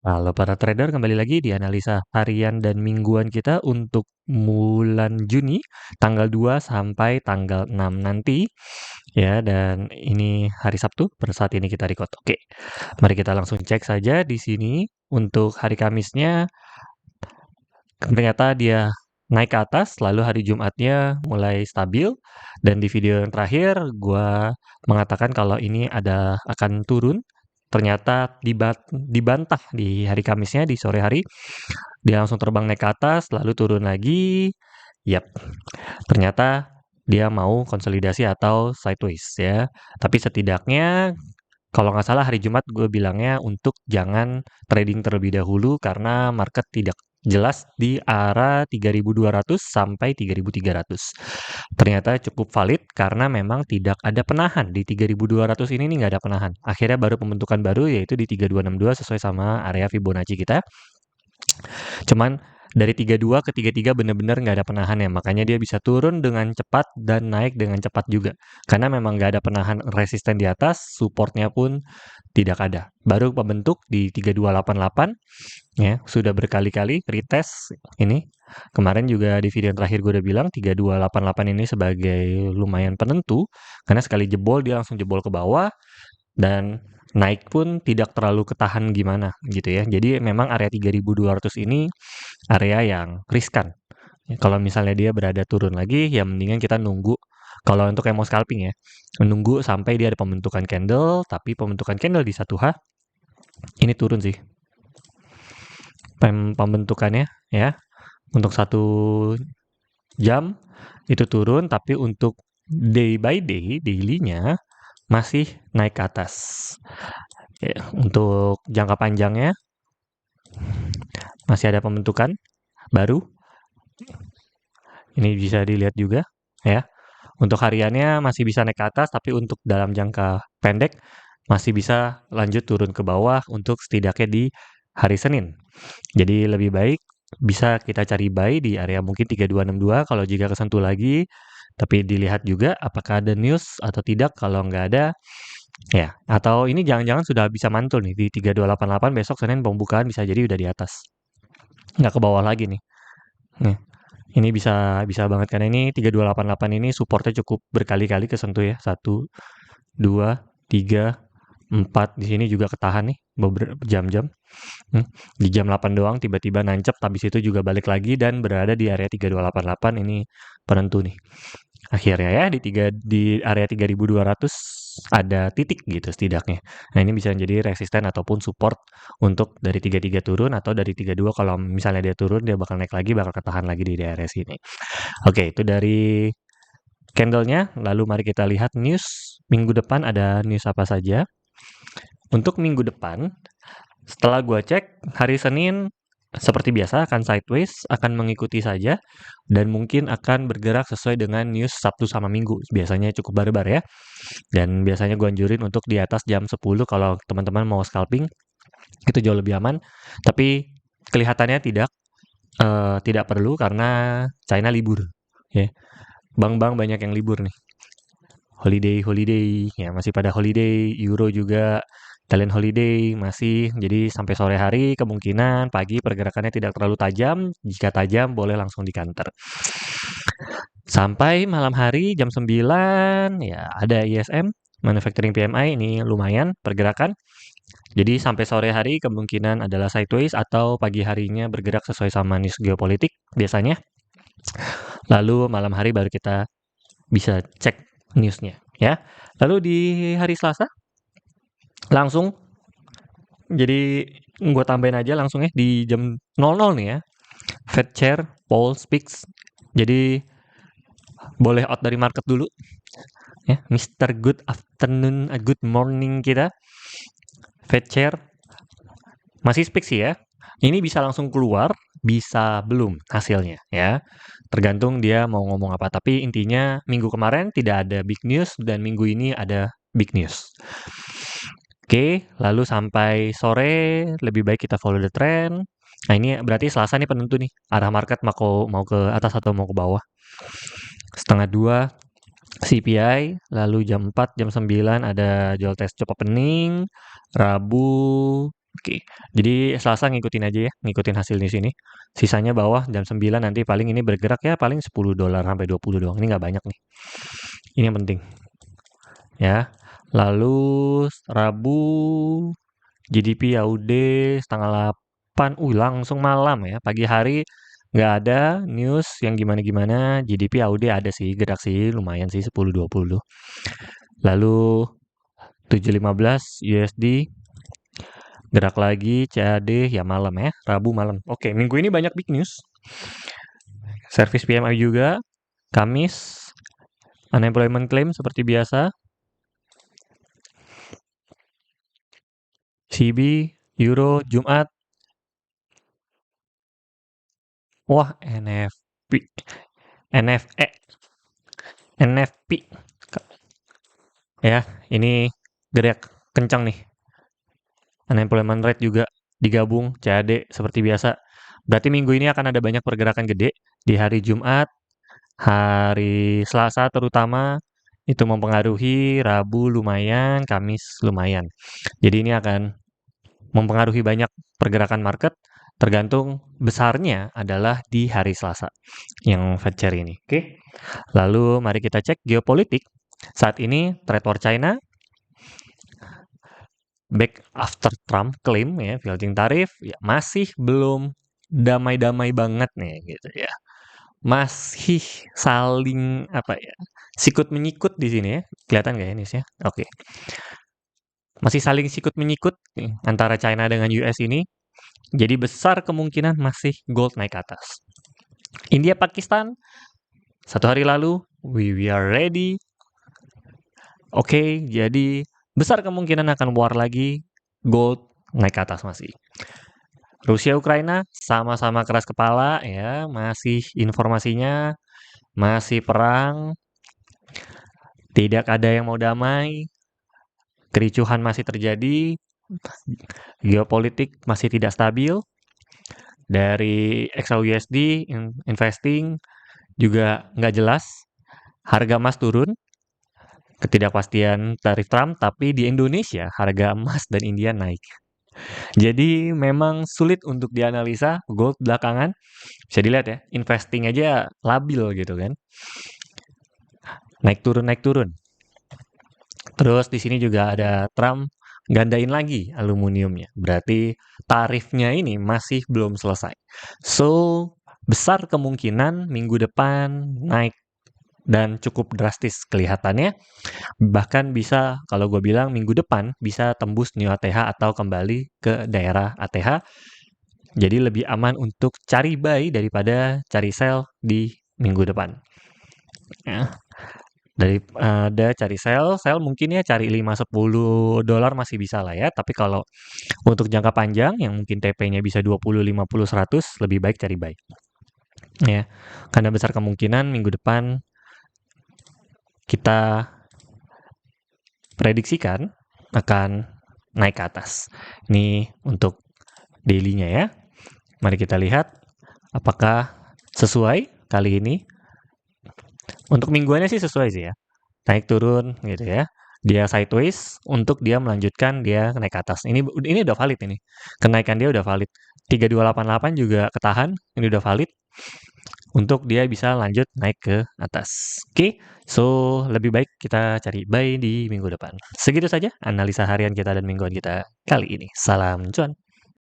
Halo para trader, kembali lagi di analisa harian dan mingguan kita untuk bulan Juni, tanggal 2 sampai tanggal 6 nanti. Ya, dan ini hari Sabtu, pada saat ini kita record. Oke, mari kita langsung cek saja di sini. Untuk hari Kamisnya, ternyata dia naik ke atas, lalu hari Jumatnya mulai stabil. Dan di video yang terakhir, gua mengatakan kalau ini akan turun. Ternyata dibantah di hari Kamisnya, di sore hari. Dia langsung terbang naik ke atas, lalu turun lagi. Yap, ternyata dia mau konsolidasi atau sideways ya. Tapi setidaknya kalau nggak salah hari Jumat gue bilangnya untuk jangan trading terlebih dahulu karena market tidak jelas di arah 3.200 sampai 3.300. Ternyata cukup valid karena memang tidak ada penahan di 3.200 ini nih, nggak ada penahan. Akhirnya baru pembentukan baru yaitu di 3262 sesuai sama area Fibonacci kita. Cuman dari 32 ke 33 benar-benar nggak ada penahan ya, makanya dia bisa turun dengan cepat dan naik dengan cepat juga. Karena memang nggak ada penahan resisten di atas, supportnya pun tidak ada. Baru pembentuk di 3288 ya, sudah berkali-kali retest ini. Kemarin juga di video yang terakhir gue udah bilang 3288 ini sebagai lumayan penentu, karena sekali jebol dia langsung jebol ke bawah dan naik pun tidak terlalu ketahan gimana gitu ya. Jadi memang area 3200 ini area yang riskan. Ya, kalau misalnya dia berada turun lagi, ya mendingan kita nunggu. Kalau untuk yang mau scalping ya, menunggu sampai dia ada pembentukan candle, tapi pembentukan candle di 1H ini turun sih. Pembentukannya ya, untuk 1 jam itu turun, tapi untuk day by day, daily-nya masih naik ke atas. Ya, untuk jangka panjangnya masih ada pembentukan baru. Ini bisa dilihat juga ya. Untuk hariannya masih bisa naik ke atas, tapi untuk dalam jangka pendek masih bisa lanjut turun ke bawah untuk setidaknya di hari Senin. Jadi lebih baik bisa kita cari buy di area mungkin 3262 kalau jika kesentuh lagi. Tapi dilihat juga apakah ada news atau tidak. Kalau nggak ada, ya. Atau ini jangan-jangan sudah bisa mantul nih di 3288 besok Senin pembukaan bisa jadi udah di atas. Nggak ke bawah lagi nih. Nih. Ini bisa bisa banget karena ini 3288 ini supportnya cukup berkali-kali kesentuh ya. 1, 2, 3, 4 di sini juga ketahan nih beberapa jam-jam. Di jam 8 doang tiba-tiba nancep, habis itu juga balik lagi dan berada di area 3288 ini penentu nih. Akhirnya ya di area 3200 ada titik gitu setidaknya. Nah, ini bisa jadi resisten ataupun support untuk dari 33 turun atau dari 32 kalau misalnya dia turun dia bakal naik lagi, bakal ketahan lagi di area sini. Oke, itu dari candlenya. Lalu mari kita lihat news. Minggu depan ada news apa saja. Untuk minggu depan, setelah gua cek, hari Senin seperti biasa akan sideways, akan mengikuti saja, dan mungkin akan bergerak sesuai dengan news Sabtu sama Minggu. Biasanya cukup barbar ya. Dan biasanya gue anjurin untuk di atas jam 10 kalau teman-teman mau scalping, itu jauh lebih aman. Tapi kelihatannya tidak perlu karena China libur. Ya. Bank-bank banyak yang libur nih. Holiday, ya masih pada holiday, Euro juga, Italian holiday masih, jadi sampai sore hari kemungkinan pagi pergerakannya tidak terlalu tajam, jika tajam boleh langsung di counter. Sampai malam hari jam 9 ya ada ISM, Manufacturing PMI ini lumayan pergerakan. Jadi sampai sore hari kemungkinan adalah sideways atau pagi harinya bergerak sesuai sama news geopolitik biasanya. Lalu malam hari baru kita bisa cek newsnya ya. Lalu di hari Selasa langsung jadi gue tambahin aja langsung ya di jam 00 nih ya. Fed Chair Paul speaks. Jadi boleh out dari market dulu ya. Mr. Good afternoon, good morning kita. Fed Chair masih speak sih ya. Ini bisa langsung keluar, bisa belum hasilnya ya. Tergantung dia mau ngomong apa. Tapi intinya minggu kemarin tidak ada big news dan minggu ini ada big news. Oke, lalu sampai sore lebih baik kita follow the trend. Nah ini berarti Selasa nih penentu nih. Arah market mau ke atas atau mau ke bawah. 1:30 CPI, lalu jam 4, jam 9 ada jual test chop opening, Rabu Oke. Jadi Selasa ngikutin aja ya, ngikutin hasil di sini. Sisanya bawah jam 9 nanti paling ini bergerak ya paling $10 sampai 20 doang. Ini nggak banyak nih. Ini yang penting ya. Lalu Rabu GDP AUD setengah 8. Langsung malam ya. Pagi hari nggak ada news yang gimana-gimana. GDP AUD ada sih, gerak sih, lumayan sih 10-20. Lalu 7.15 USD gerak lagi. CAD ya malam ya, Rabu malam. Oke, minggu ini banyak big news. Service PMI juga. Kamis unemployment claim seperti biasa. CB, Euro, Jumat. Wah, NFP. NFE. NFP. Ya, ini gerak kencang nih. Unemployment rate juga digabung, CAD seperti biasa. Berarti minggu ini akan ada banyak pergerakan gede di hari Jumat, hari Selasa terutama itu mempengaruhi, Rabu lumayan, Kamis lumayan. Jadi ini akan mempengaruhi banyak pergerakan market, tergantung besarnya adalah di hari Selasa yang Fed share ini. Oke. Lalu mari kita cek geopolitik. Saat ini trade war China back after Trump claim ya filtering tarif ya masih belum damai-damai banget nih gitu ya. Masih saling apa ya? Sikut menyikut di sini ya. Kelihatan nggak ya Nis ya? Oke. Masih saling sikut menyikut nih, antara China dengan US ini. Jadi besar kemungkinan masih gold naik ke atas. India Pakistan satu hari lalu we are ready. Oke, jadi besar kemungkinan akan war lagi, gold naik ke atas masih. Rusia Ukraina sama-sama keras kepala ya, masih informasinya masih perang. Tidak ada yang mau damai. Kericuhan masih terjadi. Geopolitik masih tidak stabil. Dari XAUUSD investing juga nggak jelas. Harga emas turun. Ketidakpastian tarif Trump, tapi di Indonesia harga emas dan India naik. Jadi memang sulit untuk dianalisa gold belakangan. Bisa dilihat ya, investing aja labil gitu kan. Naik turun. Terus di sini juga ada Trump gandain lagi aluminiumnya. Berarti tarifnya ini masih belum selesai. So, besar kemungkinan minggu depan naik dan cukup drastis kelihatannya. Bahkan bisa, kalau gue bilang minggu depan bisa tembus new ATH atau kembali ke daerah ATH. Jadi lebih aman untuk cari buy daripada cari sell di minggu depan. Ya. Ada cari sell mungkin ya cari 5-10 dolar masih bisa lah ya. Tapi kalau untuk jangka panjang yang mungkin TP-nya bisa 20, 50, 100 lebih baik cari buy. Ya, karena besar kemungkinan minggu depan kita prediksikan akan naik ke atas. Ini untuk daily-nya ya. Mari kita lihat apakah sesuai kali ini. Untuk mingguannya sih sesuai sih ya. Naik turun gitu ya. Dia sideways untuk dia melanjutkan dia naik ke atas. Ini udah valid ini. Kenaikan dia udah valid. 3288 juga ketahan. Ini udah valid. Untuk dia bisa lanjut naik ke atas. Oke, so lebih baik kita cari buy di minggu depan. Segitu saja analisa harian kita dan mingguan kita kali ini. Salam cuan.